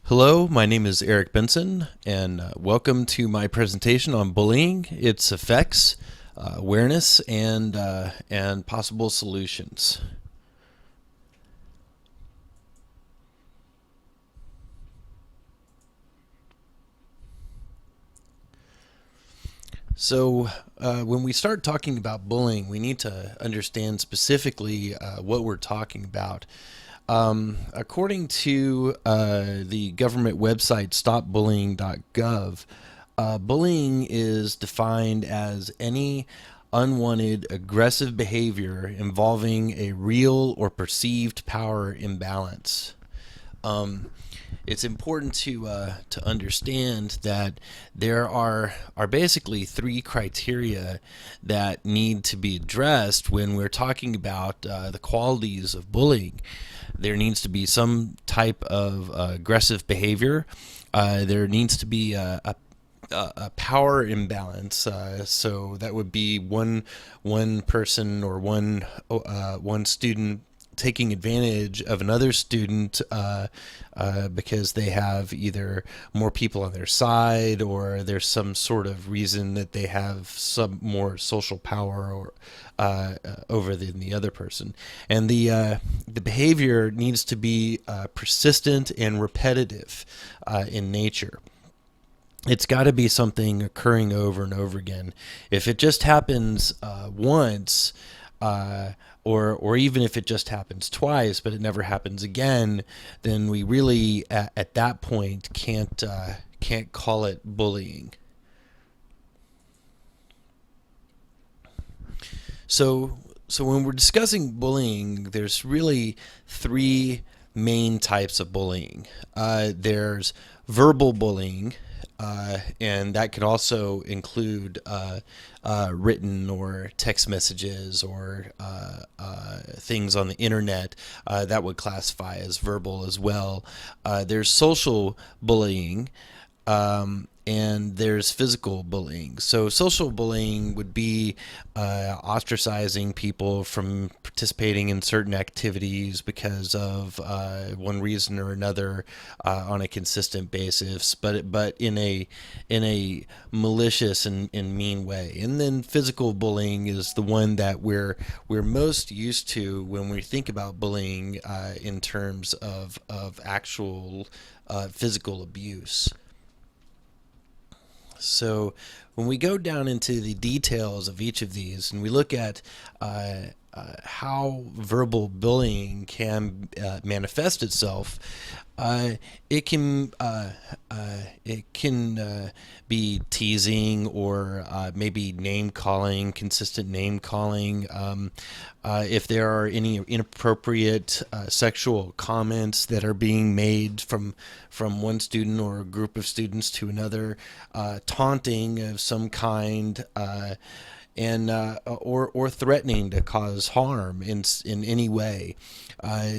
Hello, my name is Eric Benson, and welcome to my presentation on bullying, its effects, awareness, and possible solutions. So, when we start talking about bullying, we need to understand specifically what we're talking about. According to the government website stopbullying.gov, bullying is defined as any unwanted aggressive behavior involving a real or perceived power imbalance. Um, it's important to understand that there are basically three criteria that need to be addressed when we're talking about the qualities of bullying. There needs to be some type of aggressive behavior. There needs to be a power imbalance. So that would be one person or one student taking advantage of another student because they have either more people on their side, or there's some sort of reason that they have some more social power or over than the other person. And the behavior needs to be persistent and repetitive in nature. It's got to be something occurring over and over again. If it just happens once, uh, or even if it just happens twice, but it never happens again, then we really at that point can't call it bullying. So when we're discussing bullying, there's really three main types of bullying. There's verbal bullying, and that could also include written or text messages or things on the internet that would classify as verbal as well. There's social bullying, and there's physical bullying. So social bullying would be ostracizing people from participating in certain activities because of one reason or another on a consistent basis, but in a malicious and mean way. And then physical bullying is the one that we're most used to when we think about bullying in terms of actual physical abuse. So when we go down into the details of each of these and we look at how verbal bullying can manifest itself, uh, it can be teasing or maybe name calling, consistent name calling. If there are any inappropriate sexual comments that are being made from one student or a group of students to another, taunting of some kind. And or threatening to cause harm in any way.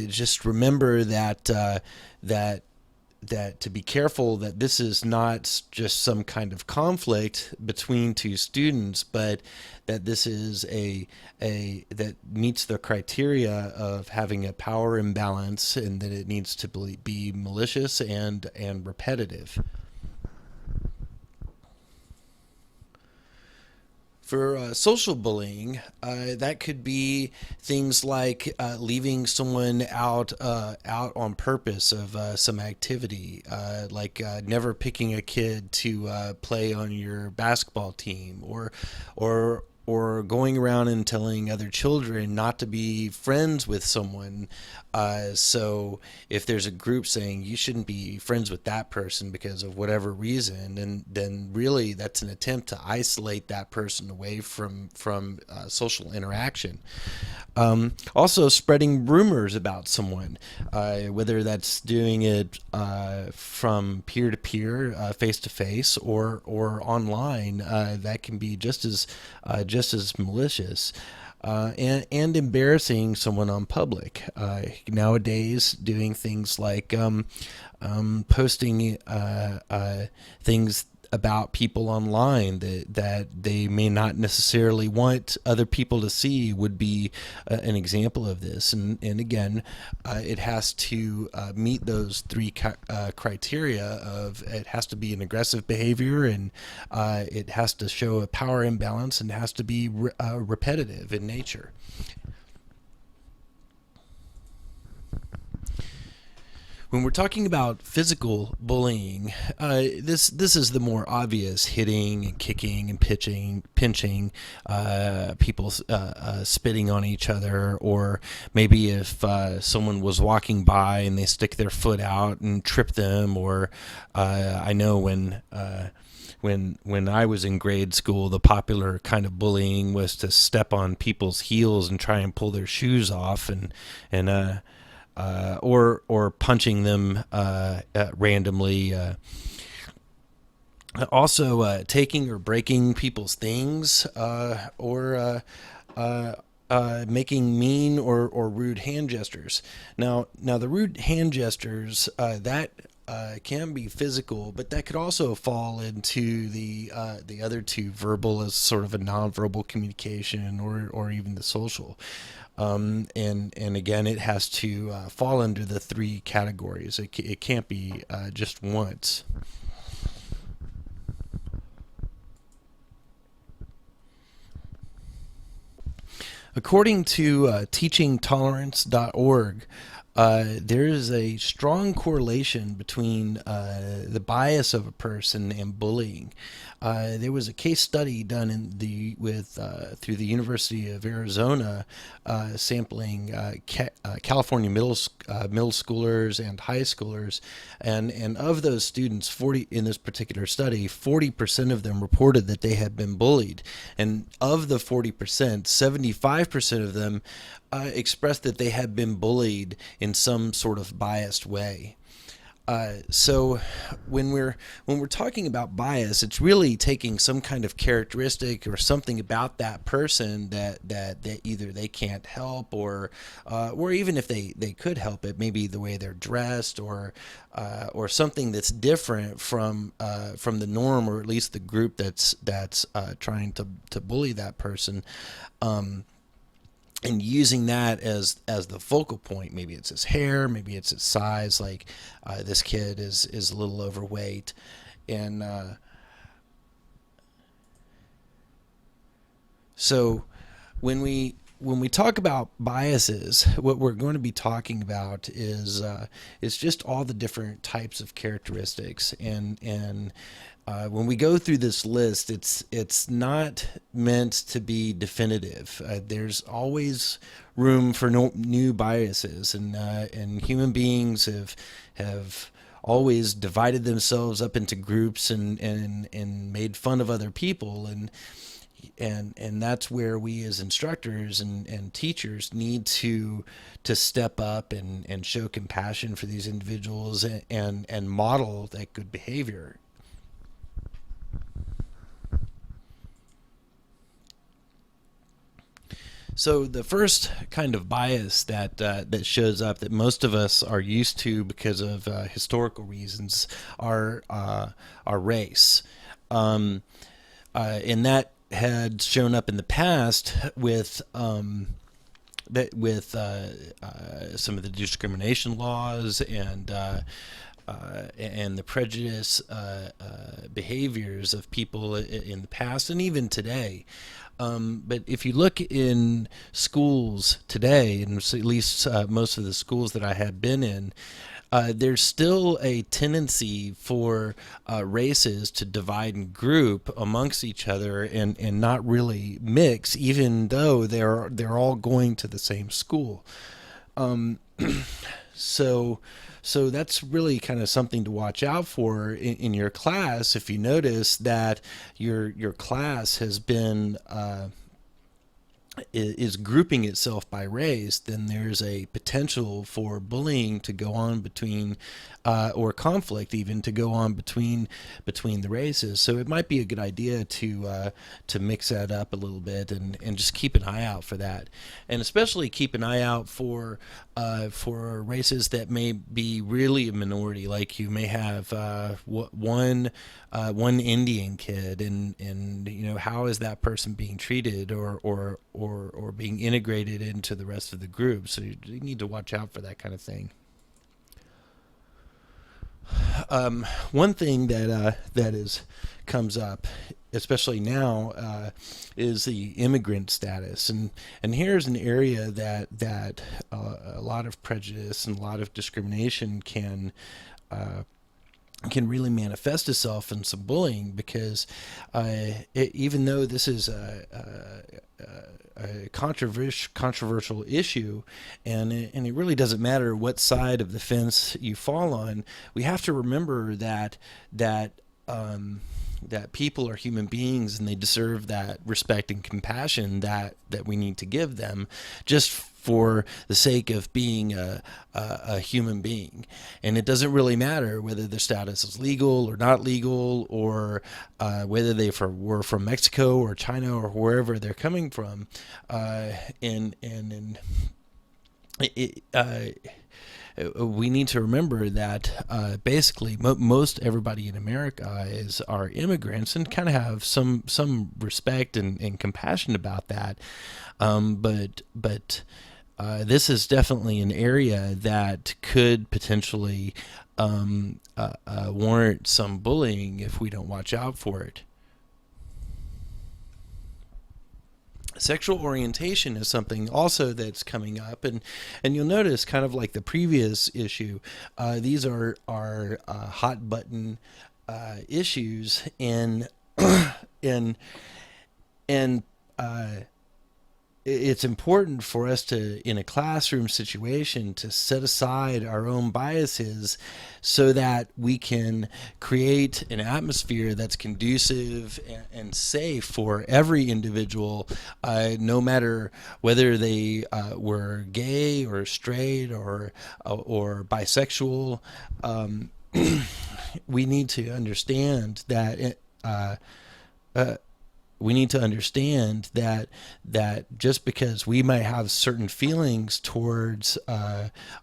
Just remember that to be careful that this is not just some kind of conflict between two students, but that this is a that meets the criteria of having a power imbalance, and that it needs to be malicious and repetitive. For social bullying, that could be things like leaving someone out on purpose of some activity, like never picking a kid to play on your basketball team, or going around and telling other children not to be friends with someone. So if there's a group saying you shouldn't be friends with that person because of whatever reason, then really that's an attempt to isolate that person away from social interaction. Also, spreading rumors about someone, whether that's doing it from peer to peer, face to face, or online, that can be just as malicious. And embarrassing someone on public. Nowadays, doing things like posting things about people online that they may not necessarily want other people to see would be an example of this. And again, it has to meet those three criteria of it has to be an aggressive behavior, and it has to show a power imbalance, and has to be repetitive in nature. When we're talking about physical bullying, this is the more obvious: hitting and kicking and pinching, people spitting on each other, or maybe if someone was walking by and they stick their foot out and trip them, or I know when I was in grade school, the popular kind of bullying was to step on people's heels and try and pull their shoes off, or punching them randomly. Also, taking or breaking people's things, or making mean or rude hand gestures. Now the rude hand gestures that can be physical, but that could also fall into the other two, verbal as sort of a nonverbal communication, or even the social. And again, it has to fall under the three categories. It can't be just once. According to teachingtolerance.org, there is a strong correlation between the bias of a person and bullying. There was a case study done through the University of Arizona, sampling California middle schoolers and high schoolers, and of those students, 40 in this particular study, 40% of them reported that they had been bullied, and of the 40%, 75% of them expressed that they had been bullied in some sort of biased way. So when we're talking about bias, it's really taking some kind of characteristic or something about that person that either they can't help, or even if they could help it, maybe the way they're dressed, or something that's different from the norm, or at least the group that's trying to bully that person. And using that as the focal point. Maybe it's his hair, maybe it's his size. Like this kid is a little overweight, and so when we talk about biases, what we're going to be talking about is just all the different types of characteristics, and when we go through this list, it's not meant to be definitive. There's always room for new biases, and human beings have always divided themselves up into groups and made fun of other people, and that's where we as instructors and teachers need to step up and show compassion for these individuals, and model that good behavior. So the first kind of bias that shows up, that most of us are used to because of historical reasons, are race, and that had shown up in the past with some of the discrimination laws and the prejudice behaviors of people in the past, and even today. But if you look in schools today, and at least most of the schools that I have been in, there's still a tendency for races to divide and group amongst each other, and not really mix, even though they're all going to the same school. So that's really kind of something to watch out for in your class. If you notice that your class has been is grouping itself by race, then there's a potential for bullying to go on between, or conflict even to go on between the races. So it might be a good idea to mix that up a little bit and just keep an eye out for that, and especially keep an eye out for races that may be really a minority. Like you may have one Indian kid, and how is that person being treated or being integrated into the rest of the group? So you need to watch out for that kind of thing. One thing that is comes up, especially now, is the immigrant status, and here's an area that a lot of prejudice and a lot of discrimination can really manifest itself in some bullying, because even though this is a controversial issue, and it really doesn't matter what side of the fence you fall on, we have to remember that people are human beings, and they deserve that respect and compassion that we need to give them, just for the sake of being a human being. And it doesn't really matter whether their status is legal or not legal, or whether were from Mexico or China or wherever they're coming from. And we need to remember that basically most everybody in America are immigrants, and kind of have some respect and compassion about that. But this is definitely an area that could potentially warrant some bullying if we don't watch out for it. Sexual orientation is something also that's coming up, and you'll notice, kind of like the previous issue, these are hot button issues, and and and it's important for us to, in a classroom situation, to set aside our own biases so that we can create an atmosphere that's conducive and safe for every individual, no matter whether they were gay or straight or bisexual. We need to understand that just because we might have certain feelings towards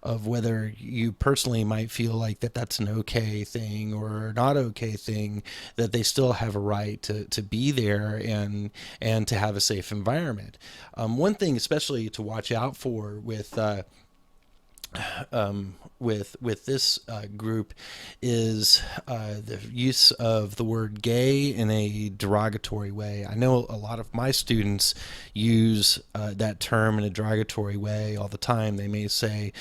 of whether you personally might feel like that's an okay thing or not okay thing, that they still have a right to be there and to have a safe environment. One thing especially to watch out for with this group is the use of the word gay in a derogatory way. I know a lot of my students use that term in a derogatory way all the time. They may say,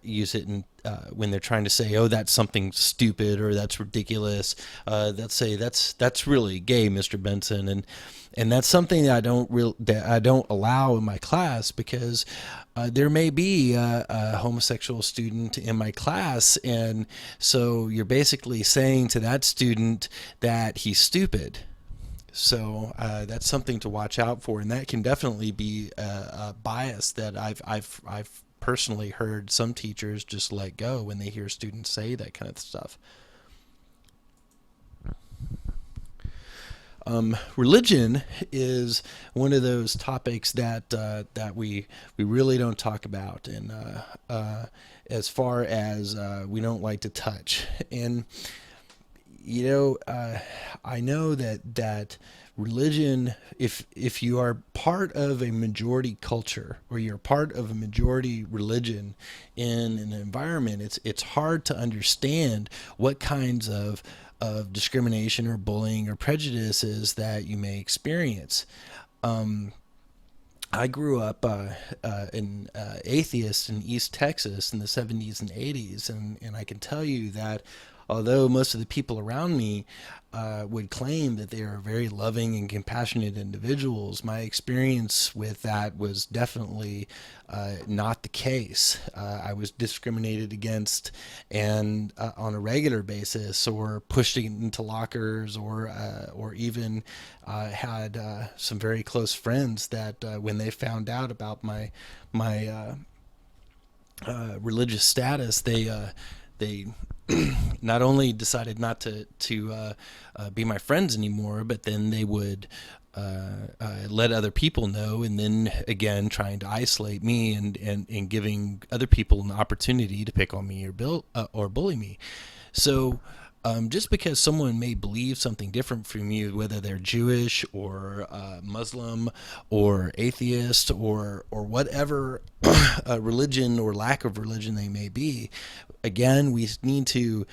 use it when they're trying to say, "Oh, that's something stupid," or "That's ridiculous." They'll say, "That's really gay, Mr. Benson," and that's something that I don't allow in my class, because there may be a homosexual student in my class, and so you're basically saying to that student that he's stupid. So that's something to watch out for, and that can definitely be a bias that I've personally heard some teachers just let go when they hear students say that kind of stuff. Religion is one of those topics that we really don't talk about, and as far as we don't like to touch. And I know that religion, if you are part of a majority culture, or you're part of a majority religion in an environment, it's hard to understand what kinds of discrimination or bullying or prejudices that you may experience. I grew up an atheist in East Texas in the 70s and 80s, and I can tell you that although most of the people around me would claim that they are very loving and compassionate individuals, my experience with that was definitely not the case. I was discriminated against and on a regular basis, or pushed into lockers, or even had some very close friends that when they found out about my religious status, they not only decided not to be my friends anymore, but then they would let other people know, and then again trying to isolate me, and giving other people an opportunity to pick on me or bully me. So just because someone may believe something different from you, whether they're Jewish or Muslim or atheist or whatever religion or lack of religion they may be, again, we need to